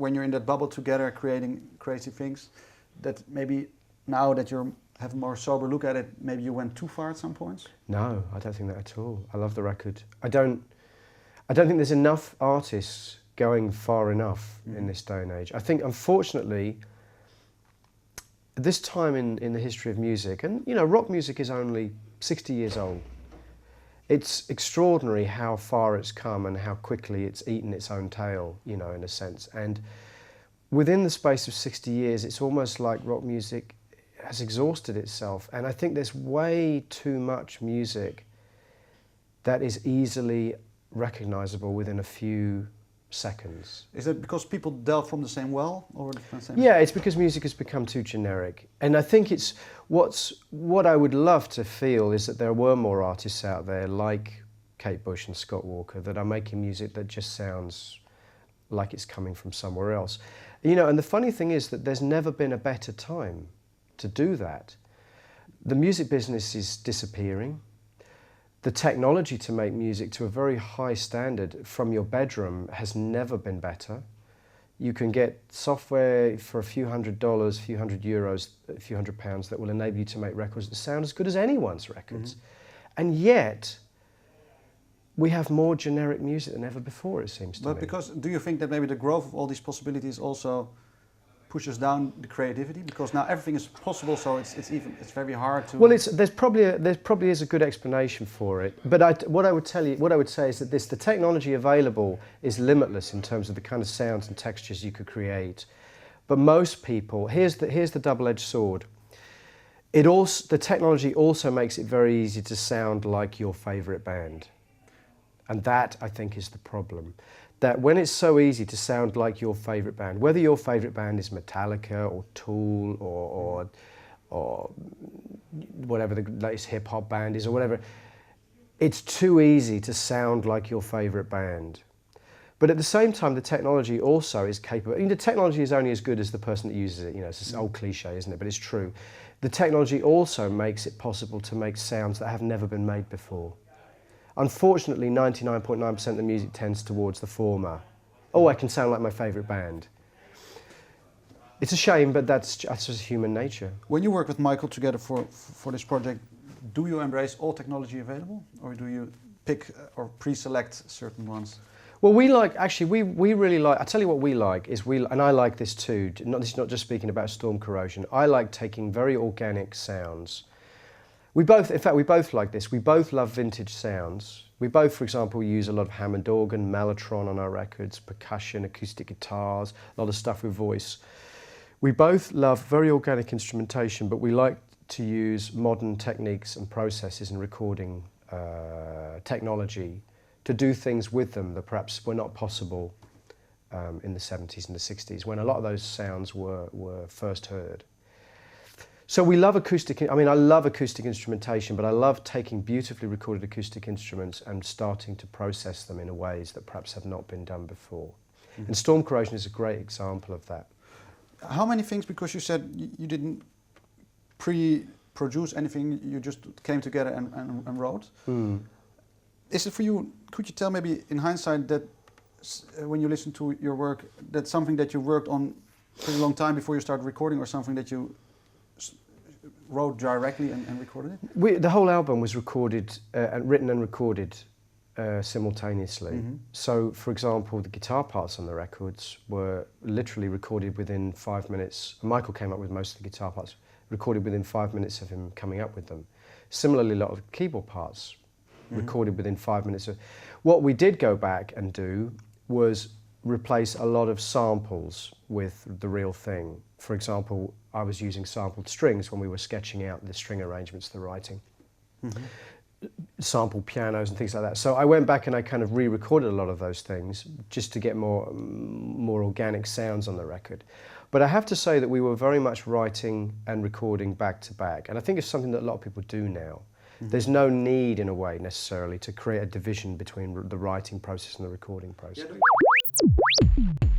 when you're in that bubble together creating crazy things, that maybe now that you have a more sober look at it, maybe you went too far at some points? No, I don't think that at all. I love the record. I don't think there's enough artists going far enough in this day and age. I think, unfortunately, at this time in the history of music, and you know, rock music is only 60 years old. It's extraordinary how far it's come and how quickly it's eaten its own tail, you know, in a sense. And within the space of 60 years, it's almost like rock music has exhausted itself. And I think there's way too much music that is easily recognizable within a few seconds. Is it because people delve from the same well, or the same? Yeah, it's because music has become too generic. And I think it's what I would love to feel is that there were more artists out there like Kate Bush and Scott Walker that are making music that just sounds like it's coming from somewhere else. You know, and the funny thing is that there's never been a better time to do that. The music business is disappearing. The technology to make music to a very high standard from your bedroom has never been better. You can get software for a few $100s, a few €100, a few £100 that will enable you to make records that sound as good as anyone's records. And yet, we have more generic music than ever before, it seems to me. But because, do you think that maybe the growth of all these possibilities also pushes down the creativity, because now everything is possible, so it's very hard to. Well, there probably is a good explanation for it, but what I would say is that the technology available is limitless in terms of the kind of sounds and textures you could create. But most people, here's the double-edged sword. The technology also makes it very easy to sound like your favourite band, and that I think is the problem. That when it's so easy to sound like your favourite band, whether your favourite band is Metallica or Tool or whatever the latest hip-hop band is or whatever, it's too easy to sound like your favourite band. But at the same time, the technology also is capable. I mean, the technology is only as good as the person that uses it. You know, it's this old cliche, isn't it? But it's true. The technology also makes it possible to make sounds that have never been made before. Unfortunately, 99.9% of the music tends towards the former. Oh, I can sound like my favourite band. It's a shame, but that's just human nature. When you work with Mikael together for this project, do you embrace all technology available, or do you pick or pre-select certain ones? Well, we really like, I tell you what we like, and I like this too, this is not just speaking about Storm Corrosion, I like taking very organic sounds. In fact, we both like this. We both love vintage sounds. We both, for example, use a lot of Hammond organ, mellotron on our records, percussion, acoustic guitars, a lot of stuff with voice. We both love very organic instrumentation, but we like to use modern techniques and processes and recording technology to do things with them that perhaps were not possible in the 70s and the 60s, when a lot of those sounds were first heard. So we love acoustic, I mean, I love acoustic instrumentation, but I love taking beautifully recorded acoustic instruments and starting to process them in ways that perhaps have not been done before. Mm-hmm. And Storm Corrosion is a great example of that. How many things, because you said you didn't pre-produce anything, you just came together and wrote. Mm. Is it for you, could you tell maybe in hindsight that when you listen to your work, that's something that you worked on for a long time before you started recording, or something that you wrote directly and recorded it? The whole album was recorded, written and recorded simultaneously. Mm-hmm. So, for example, the guitar parts on the records were literally recorded within 5 minutes. Mikael came up with most of the guitar parts, recorded within 5 minutes of him coming up with them. Similarly, a lot of keyboard parts recorded within 5 minutes. What we did go back and do was replace a lot of samples with the real thing. For example, I was using sampled strings when we were sketching out the string arrangements, the writing. Mm-hmm. Sampled pianos and things like that. So I went back and I kind of re-recorded a lot of those things just to get more organic sounds on the record. But I have to say that we were very much writing and recording back to back. And I think it's something that a lot of people do now. Mm-hmm. There's no need, in a way, necessarily, to create a division between the writing process and the recording process. Yeah,